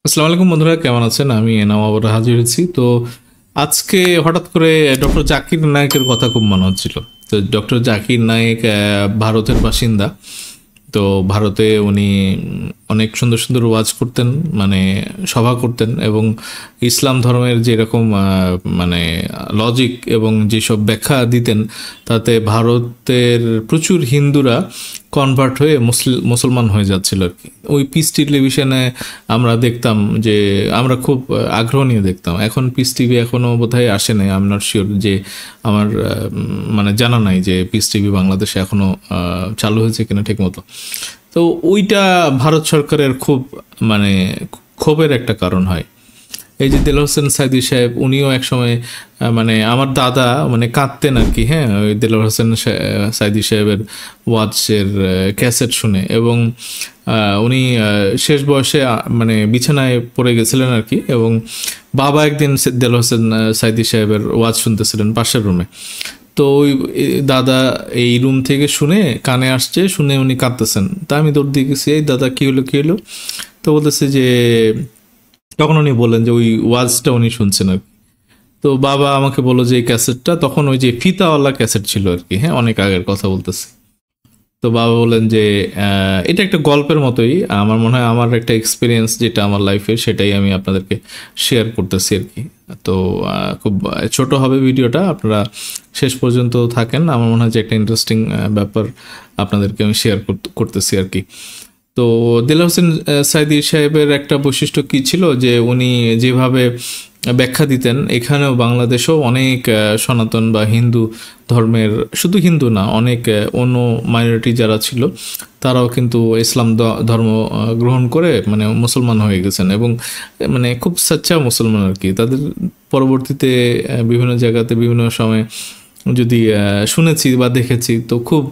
আসসালামু আলাইকুম বন্ধুরা, কেমন আছেন? আমি এনাম আবার হাজির হয়েছি। তো আজকে হঠাৎ করে ডক্টর জাকির নায়েকের কথা খুব মনে হচ্ছিল। তো ডক্টর জাকির নায়েক ভারতের বাসিন্দা। তো ভারতে উনি অনেক সুন্দর সুন্দর ওয়াজ করতেন, মানে সভা করতেন, এবং ইসলাম ধর্মের যেরকম মানে লজিক এবং যেসব ব্যাখ্যা দিতেন, তাতে ভারতের প্রচুর হিন্দুরা কনভার্ট হয়ে মুসলমান হয়ে যাচ্ছিল আর কি। ওই পিস টেলিভিশনে আমরা দেখতাম, যে আমরা খুব আগ্রহ নিয়ে দেখতাম। এখন পিস টিভি এখনও বোধহয় আসে নাই, আই এম নট শিওর, যে আমার মানে জানা নাই যে পিস টিভি বাংলাদেশে এখনও চালু হয়েছে কিনা ঠিক মতো। তো ওইটা ভারত সরকারের খুব মানে ক্ষোভের একটা কারণ হয়। এই যে দেলোয়ার হোসেন সাইদি সাহেব, উনিও একসময় মানে আমার দাদা মানে কাঁদতেন আর কি, হ্যাঁ, ওই দেলোয়ার হোসেন সাইদি সাহেবের ওয়াজের ক্যাসেট শুনে। এবং উনি শেষ বয়সে মানে বিছানায় পড়ে গেছিলেন আর কি। এবং বাবা একদিন দেলোয়ার হোসেন সাইদি সাহেবের ওয়াজ শুনতেছিলেন পাশের রুমে। তো ওই দাদা এই রুম থেকে শুনে কানে আসছে, শুনে উনি কাঁদতেছেন। তা আমি দৌড় দিয়ে গেছি, এই দাদা কী হলো কী হলো। তো বলতেছে যে তখন উনি বললেন যে ওই ওয়াজটা উনি শুনছেন আর কি। তো বাবা আমাকে বললো যে এই ক্যাসেটটা, তখন ওই যে ফিতাওয়ালা ক্যাসেট ছিল আর কি, হ্যাঁ, অনেক আগের কথা বলতেছি। তো বাবা বললেন যে এটা একটা গল্পের মতোই, আমার মনে হয় আমার একটা এক্সপিরিয়েন্স যেটা আমার লাইফে, সেটাই আমি আপনাদেরকে শেয়ার করতেছি আর কি। তো খুব ছোট হবে ভিডিওটা, আপনারা শেষ পর্যন্ত থাকেন। আমার মনে হয় যে একটা ইন্টারেস্টিং ব্যাপার আপনাদেরকে আমি শেয়ার করতেছি আর কি। তো দেলোয়ার হোসেন সাইদি সাহেবের একটা বৈশিষ্ট্য কী ছিল, যে উনি যেভাবে ব্যাখ্যা দিতেন, এখানেও বাংলাদেশেও অনেক সনাতন বা হিন্দু ধর্মের, শুধু হিন্দু না, অনেক অন্য মাইনরিটি যারা ছিল, তারাও কিন্তু ইসলাম ধর্ম গ্রহণ করে মানে মুসলমান হয়ে গেছেন, এবং মানে খুব সাচ্চা মুসলমান আর কি। তাদের পরবর্তীতে বিভিন্ন জায়গাতে বিভিন্ন সময় যদি শুনেছি বা দেখেছি, তো খুব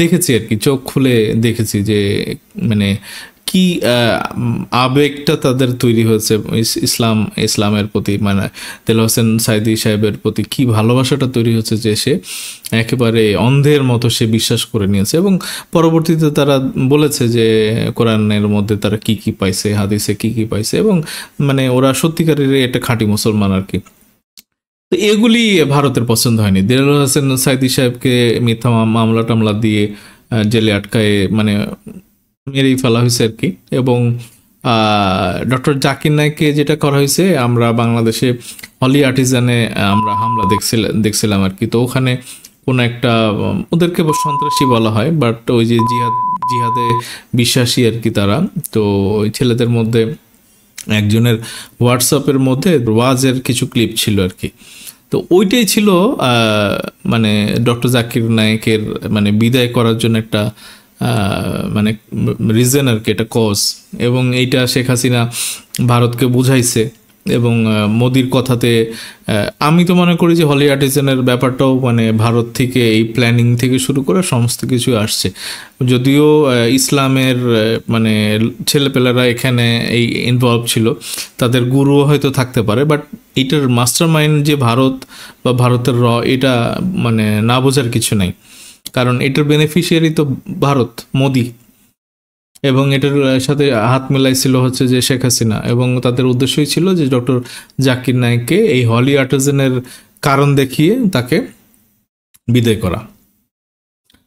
দেখেছি আর কি, চোখ খুলে দেখেছি যে মানে কি আবেগটা তাদের তৈরি হয়েছে ইসলামের প্রতি, মানে দেলোয়ার হোসেন সাইদি সাহেবের প্রতি কি ভালোবাসাটা তৈরি হচ্ছে, যে সে একেবারে অন্ধের মতো সে বিশ্বাস করে নিয়েছে। এবং পরবর্তীতে তারা বলেছে যে কোরআনের মধ্যে তারা কি কি পাইছে, হাদিসে কি কি পাইছে, এবং মানে ওরা সত্যিকারের একটা খাঁটি মুসলমান আর কি। তো এগুলি ভারতের পছন্দ হয়নি। দেলোয়ার হোসেন সাইদি সাহেবকে মিথ্যা মামলা টামলা দিয়ে জেলে আটকায় মানে মেরেই ফেলা হয়েছে আর কি। এবং ডক্টর জাকির নায়েককে যেটা করা হয়েছে, আমরা বাংলাদেশে হলি আর্টিজানে আমরা হামলা দেখছিলাম আর কি। তো ওখানে কোনো একটা ওদেরকে সন্ত্রাসী বলা হয়, বাট ওই যে জিহাদে বিশ্বাসী আর কি তারা। তো ওই ছেলেদের মধ্যে একজনের হোয়াটসঅ্যাপের মধ্যে ওয়াজের কিছু ক্লিপ ছিল আর কি। তো ওইটাই ছিল মানে ডক্টর জাকির নায়েকের মানে বিদায় করার জন্য একটা মানে রিজন আর কি, এটা কজ। এবং এইটা শেখ হাসিনা ভারতকে বুঝাইছে। এবং মোদির কথাতে আমি তো মনে করি যে হলি আর্টিজানের ব্যাপারটাও মানে ভারত থেকে এই প্ল্যানিং থেকে শুরু করে সমস্ত কিছু আসছে। যদিও ইসলামের মানে ছেলেপেলেরা এখানে এই ইনভলভ ছিল, তাদের গুরুও হয়তো থাকতে পারে, বাট এটার মাস্টার মাইন্ড যে ভারত বা ভারতের এটা মানে না বোঝার কিছু নাই। কারণ এটার বেনিফিশিয়ারি তো ভারত, মোদি, এবং এটার সাথে হাত মেলাইছিল হচ্ছে যে শেখ হাসিনা। এবং তাদের উদ্দেশ্যই ছিল যে ডক্টর জাকির নায়েককে এই হলি আর্টিজানের কারণ দেখিয়ে তাকে বিদায় করা।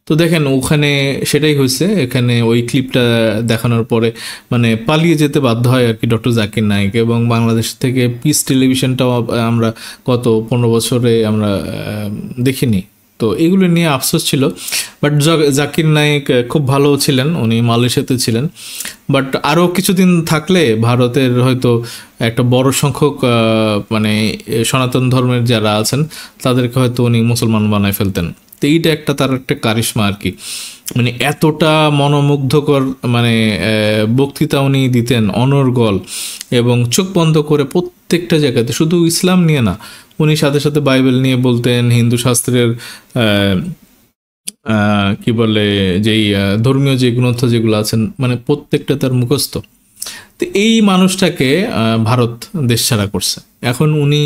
তো দেখেন ওখানে সেটাই হয়েছে। এখানে ওই ক্লিপটা দেখানোর পরে মানে পালিয়ে যেতে বাধ্য হয় আর কি ডক্টর জাকির নায়েক। এবং বাংলাদেশ থেকে পিস টেলিভিশনটাও আমরা গত 15 বছরে আমরা দেখিনি। তো এগুলো নিয়ে আফসোস ছিল। বাট জাকির নায়েক খুব ভালো ছিলেন, উনি মালয়েশিয়াতে ছিলেন। বাট আরও কিছুদিন থাকলে ভারতের হয়তো একটা বড় সংখ্যক মানে সনাতন ধর্মের যারা আছেন তাদেরকে হয়তো উনি মুসলমান বানায় ফেলতেন। তো এইটা একটা তার একটা কারিশমা আর কি। মানে এতটা মনোমুগ্ধকর মানে বক্তৃতা উনি দিতেন, অনর্গল, এবং চোখ বন্ধ করে প্রত্যেকটা জায়গাতে, শুধু ইসলাম নিয়ে না, উনি সাথে সাথে বাইবেল নিয়ে বলতেন, হিন্দু শাস্ত্রের কি বলে যেই ধর্মীয় যে গ্রন্থ যেগুলো আছেন মানে প্রত্যেকটা তার মুখস্থ। তো এই মানুষটাকে ভারত দেশছাড়া করছে। এখন উনি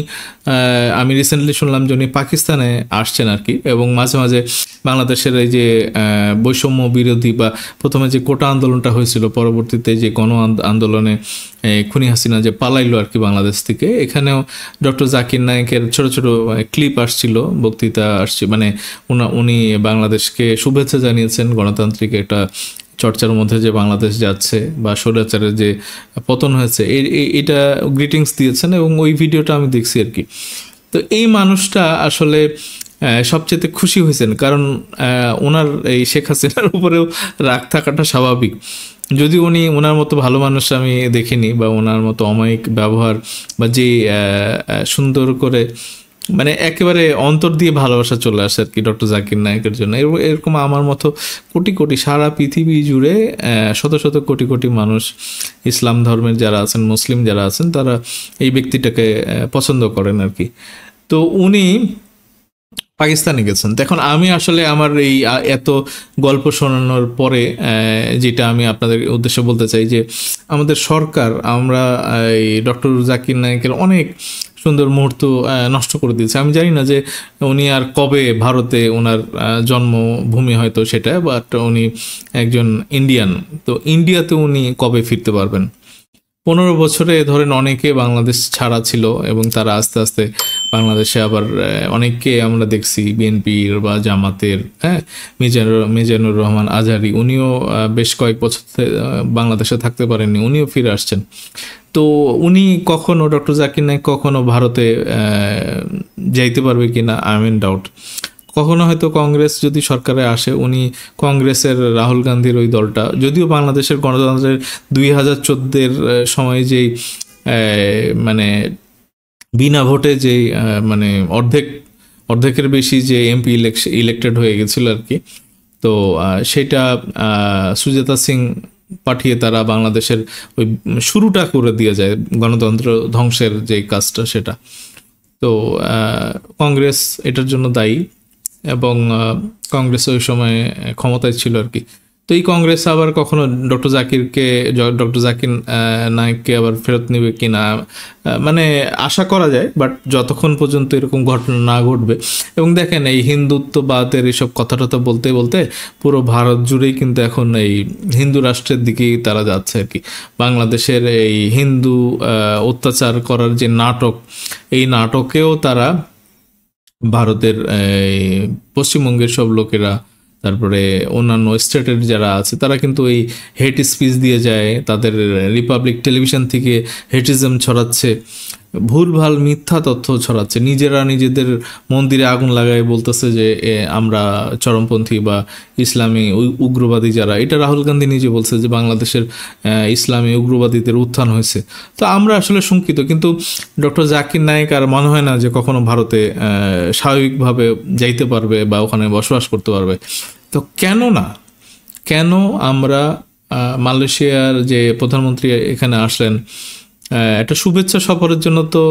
আমি রিসেন্টলি শুনলাম যে উনি পাকিস্তানে আসছেন আর কি, এবং মাঝে মাঝে বাংলাদেশের এই যে বৈষম্য বিরোধী বা প্রথমে যে কোটা আন্দোলনটা হয়েছিল, পরবর্তীতে যে গণ আন্দোলনে খুনি হাসিনা যে পালাইলো আর কি বাংলাদেশ থেকে, এখানেও ডক্টর জাকির নায়েকের ছোট ছোট ক্লিপ আসছিল, বক্তৃতা আসছে, মানে উনি বাংলাদেশকে শুভেচ্ছা জানিয়েছেন গণতান্ত্রিক একটা চর্চার মধ্যে যে বাংলাদেশ যাচ্ছে বা স্বৈরাচারের যে পতন হয়েছে এটা গ্রিটিংস দিয়েছেন, এবং ওই ভিডিওটা আমি দেখছি আর কি। তো এই মানুষটা আসলে সবচেয়ে খুশি হয়েছেন, কারণ ওনার এই শেখ হাসিনার উপরেও রাগ থাকাটা স্বাভাবিক। যদি উনি ওনার মতো ভালো মানুষ আমি দেখিনি, বা ওনার মতো অমায়িক ব্যবহার, বা যে সুন্দর করে মানে একেবারে অন্তর দিয়ে ভালোবাসা চলে আসে আর কি ডক্টর জাকির নায়েকের জন্য। এরকম আমার মতো কোটি কোটি সারা পৃথিবী জুড়ে শত শত কোটি কোটি মানুষ, ইসলাম ধর্মের যারা আছেন, মুসলিম যারা আছেন, তারা এই ব্যক্তিটাকে পছন্দ করেন আর কি। তো উনি পাকিস্তানে গেছেন। এখন আমি আসলে আমার এই এত গল্প শোনানোর পরে যেটা আমি আপনাদের উদ্দেশ্যে বলতে চাই যে আমাদের সরকার, আমরা এই ডক্টর জাকির নায়েকের অনেক সুন্দর মুহূর্ত নষ্ট করে দিয়েছে। আমি জানি না যে উনি আর কবে ভারতে ওনার জন্মভূমি হয়তো সেটা, বাট উনি একজন ইন্ডিয়ান, তো ইন্ডিয়াতে উনি কবে ফিরতে পারবেন? 15 বছরে ধরেন অনেকে বাংলাদেশ ছাড়া ছিল, এবং তারা আস্তে আস্তে বাংলাদেশে আবার অনেককে আমরা দেখছি বিএনপির বা জামাতের, হ্যাঁ, মিজানুর রহমান আজহারি, উনিও বেশ কয়েক বছর বাংলাদেশে থাকতে পারেননি, উনিও ফিরে আসছেন। তো উনি কখনো, ডক্টর জাকির নায়েক কখনো ভারতে যাইতে পারবে কিনা আই এম ইন ডাউট। কখনো হয়তো কংগ্রেস যদি সরকারে আসে, উনি কংগ্রেসের রাহুল গান্ধীর ওই দলটা, যদিও বাংলাদেশের গণতন্ত্রের 2014 সময় যেই মানে বিনা ভোটে যেই মানে অর্ধেকের বেশি যে এমপি ইলেক্টেড হয়ে গেছিল আর কি, তো সেটা সুজাতা সিং পাঠিয়ে তারা বাংলাদেশের ওই শুরুটা করে দিয়ে যায়, গণতন্ত্র ধ্বংসের যে কাজটা সেটা। তো কংগ্রেস এটার জন্য দায়ী, এবং কংগ্রেস ওই সময় ক্ষমতায় ছিল আর কি। তো এই কংগ্রেস আবার কখনো ডক্টর জাকির নায়েককে আবার ফেরত নেবে কিনা মানে আশা করা যায়, বাট যতক্ষণ পর্যন্ত এরকম ঘটনা না ঘটবে। এবং দেখেন এই হিন্দুত্ববাদের এইসব কথাটা তো বলতে বলতে পুরো ভারত জুড়েই কিন্তু এখন এই হিন্দু রাষ্ট্রের দিকেই তারা যাচ্ছে আর কি। বাংলাদেশের এই হিন্দু অত্যাচার করার যে নাটক, এই নাটকেও তারা ভারতের পশ্চিমবঙ্গের সব লোকেরা, তারপরে অন্যান্য স্টেটের যারা আছে, তারা কিন্তু এই হেট স্পিচ দিয়ে যায়, তাদের রিপাবলিক টেলিভিশন থেকে হেটিজম ছড়াচ্ছে, ভুলভাল মিথ্যা তথ্য ছড়াচ্ছে, নিজেরা নিজেদের মন্দিরে আগুন লাগায় বলতেছে যে আমরা চরমপন্থী বা ইসলামী উগ্রবাদী যারা, এটা রাহুল গান্ধী নিজে বলছে যে বাংলাদেশের ইসলামী উগ্রবাদীদের উত্থান হয়েছে। তো আমরা আসলে শঙ্কিত, কিন্তু ডক্টর জাকির নায়েক আর মনে হয় না যে কখনো ভারতে স্বাভাবিকভাবে যাইতে পারবে বা ওখানে বসবাস করতে পারবে। তো কেন আমরা মালয়েশিয়ার যে প্রধানমন্ত্রী এখানে আসলেন, একটা শুভেচ্ছা সফরের জন্য তো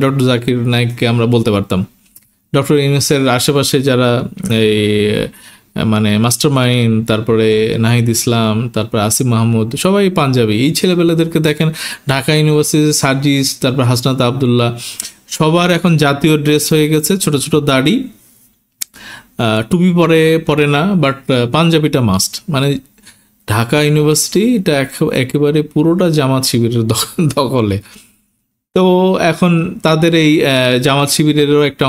ডক্টর জাকির নায়েককে আমরা বলতে পারতাম। ডক্টর ইউনূসের আশেপাশে যারা এই মানে মাস্টার মাইন্ড, তারপরে নাহিদ ইসলাম, তারপরে আসিফ মাহমুদ, সবাই পাঞ্জাবি। এই ছেলেপেলেদেরকে দেখেন ঢাকা ইউনিভার্সিটি সার্জিস, তারপর হাসনাত আবদুল্লাহ, সবার এখন জাতীয় ড্রেস হয়ে গেছে, ছোট ছোট দাড়ি, টুপি পরে না, বাট পাঞ্জাবিটা মাস্ট। মানে ঢাকা ইউনিভার্সিটি এটা একেবারে পুরোটা জামাত শিবিরের দখলে। তো এখন তাদের এই জামাত শিবিরেরও একটা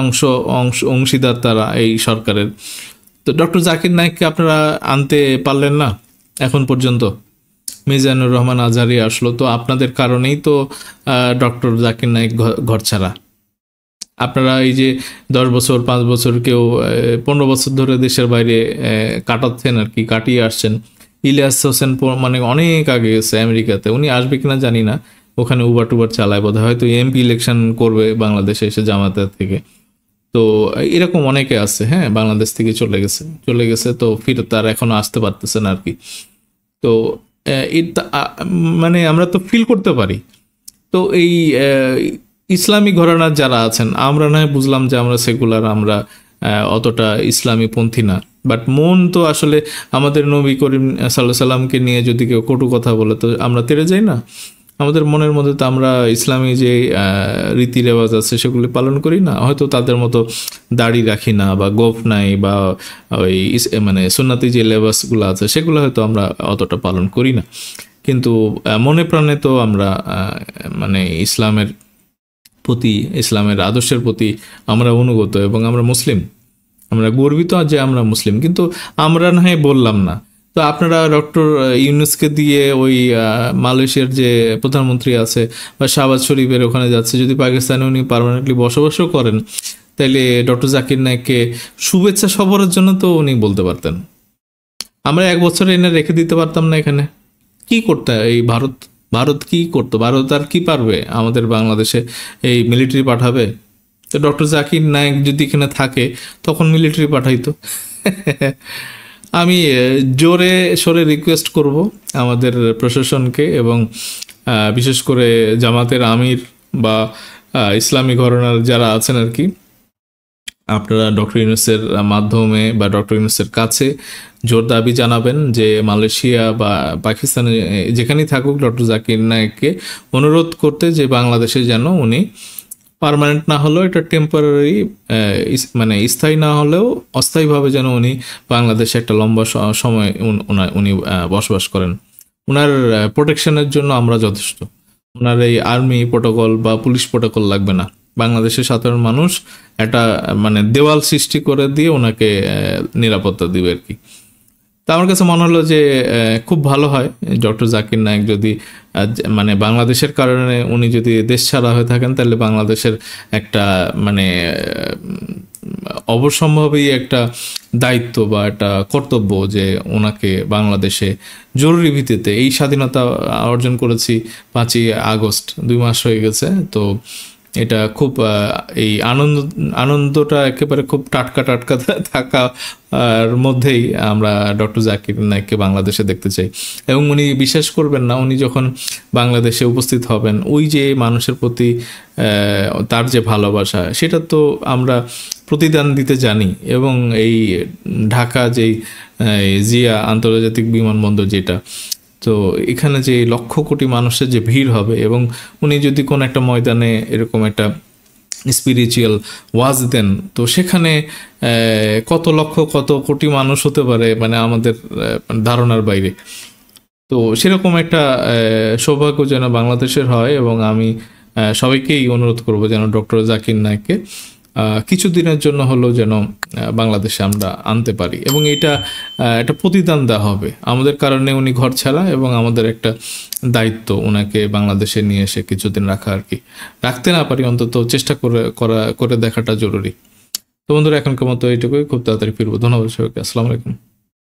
অংশীদার তারা এই সরকারের। তো ডক্টর জাকির নায়েককে আপনারা আনতে পারলেন না এখন পর্যন্ত। মিজানুর রহমান আজহারি আসলো, তো আপনাদের কারণেই তো ডক্টর জাকির নায়েক ঘর ছাড়া। আপনারা এই যে 10 বছর 5 বছর, কেউ 15 বছর ধরে দেশের বাইরে কাটাচ্ছেন আর কি, কাটিয়ে আসছেন। ইলিয়াস হোসেন মানে অনেক আগে গেছে আমেরিকাতে, উনি আসবে কিনা জানি না, ওখানে উবার টুবার চালায় বোধ হয়, হয়তো এমপি ইলেকশন করবে বাংলাদেশে এসে জামাতের থেকে। তো এরকম অনেকে আছে, হ্যাঁ, বাংলাদেশ থেকে চলে গেছে, তো ফিরে তার এখনো আসতে পারতেছে না আর কি। তো মানে আমরা তো ফিল করতে পারি। তো এই ইসলামী ঘরানার যারা আছেন, আমরা নয় বুঝলাম যে আমরা সেকুলার, আমরা অতটা ইসলামী পন্থী না, বাট মন তো আসলে আমাদের নবী করিম সাল্লাল্লাহু আলাইহি সাল্লামকে নিয়ে যদি কেউ কটু কথা বলে তো আমরা তেড়ে যাই না। আমাদের মনের মধ্যে তো আমরা ইসলামী যে রীতি রেওয়াজ আছে সেগুলি পালন করি না, হয়তো তাদের মতো দাড়ি রাখি না বা গোফ নাই বা ওই মানে সুন্নাতি যে লেবাসগুলো আছে সেগুলো হয়তো আমরা অতটা পালন করি না, কিন্তু মনে প্রাণে তো আমরা মানে ইসলামের প্রতি, ইসলামের আদর্শের প্রতি আমরা অনুগত এবং আমরা মুসলিম, আমরা গর্বিত যে আমরা মুসলিম। কিন্তু আমরা না হয় বললাম না, তো আপনারা ডক্টর ইউনূসকে দিয়ে ওই মালয়েশিয়ার যে প্রধানমন্ত্রী আছে বা শাহবাজ শরীফের ওখানে যাচ্ছে, যদি পাকিস্তানে উনি পার্মানেন্টলি বসবাসও করেন, তাইলে ডক্টর জাকির নায়েককে শুভেচ্ছা সবরের জন্য তো উনি বলতে পারতেন। আমরা 1 বছর এনে রেখে দিতে পারতাম না এখানে? কি করতে এই ভারত কি করতো? ভারত আর কি পারবে আমাদের বাংলাদেশে? এই মিলিটারি পাঠাবে? তো ডক্টর জাকির নায়েক যদি এখানে থাকে তখন মিলিটারি পাঠাইতো। আমি জোরে সরে রিকোয়েস্ট করব আমাদের প্রশাসনকে এবং বিশেষ করে জামাতের আমির বা ইসলামী ঘরানার যারা আছেন আর কি, আপনারা ডক্টর ইউনূসের মাধ্যমে বা ডক্টর ইউনূসের কাছে জোর দাবি জানাবেন যে মালয়েশিয়া বা পাকিস্তানে যেখানেই থাকুক ডক্টর জাকির নায়েককে অনুরোধ করতে যে বাংলাদেশে যেন উনি পার্মানেন্ট না হলেও এটা টেম্পোরারি, মানে স্থায়ী না হলেও অস্থায়ীভাবে যেন উনি বাংলাদেশে একটা লম্বা সময় উনি বসবাস করেন। ওনার প্রোটেকশনের জন্য আমরা যথেষ্ট, ওনার এই আর্মি প্রোটোকল বা পুলিশ প্রোটোকল লাগবে না। বাংলাদেশের সাধারণ মানুষ একটা মানে দেওয়াল সৃষ্টি করে দিয়ে ওনাকে নিরাপত্তা দিবে আর কি। তা আমার কাছে মনে হলো যে খুব ভালো হয় ডক্টর জাকির নায়েক যদি মানে বাংলাদেশের কারণে উনি যদি দেশ ছাড়া হয়ে থাকেন, তাহলে বাংলাদেশের একটা মানে অবশ্যম্ভাবী একটা দায়িত্ব বা একটা কর্তব্য যে ওনাকে বাংলাদেশে জরুরি ভিত্তিতে, এই স্বাধীনতা অর্জন করেছি 5ই আগস্ট, 2 মাস হয়ে গেছে, তো এটা খুব এই আনন্দটা একেবারে খুব টাটকা থাকার মধ্যেই আমরা ডক্টর জাকির নায়েককে বাংলাদেশে দেখতে চাই। এবং উনি বিশ্বাস করবেন না, উনি যখন বাংলাদেশে উপস্থিত হবেন, ওই যে মানুষের প্রতি তার যে ভালোবাসা, সেটা তো আমরা প্রতিদান দিতে জানি। এবং এই ঢাকা যেই জিয়া আন্তর্জাতিক বিমানবন্দর যেটা, তো এখানে যে লক্ষ কোটি মানুষের যে ভিড় হবে, এবং উনি যদি কোনো একটা ময়দানে এরকম একটা স্পিরিচুয়াল ওয়াজ দেন, তো সেখানে কত লক্ষ কত কোটি মানুষ হতে পারে মানে আমাদের ধারণার বাইরে। তো সেরকম একটা সৌভাগ্য যেন বাংলাদেশের হয়, এবং আমি সবাইকেই অনুরোধ করব যেন ডক্টর জাকির নায়েককে কিছুদিনের জন্য হলেও যেন বাংলাদেশে আমরা আনতে পারি, এবং এটা একটা প্রতিদান দেওয়া হবে আমাদের কারণে। উনি ঘর ছাড়া, এবং আমাদের একটা দায়িত্ব ওনাকে বাংলাদেশে নিয়ে এসে কিছুদিন রাখা আর কি। রাখতে না পারি, অন্তত চেষ্টা করে দেখাটা জরুরি। তো বন্ধুরা, এখনকার মতো এইটুকুই, খুব তাড়াতাড়ি ফিরবো। ধন্যবাদ সবাইকে, আসসালামু আলাইকুম।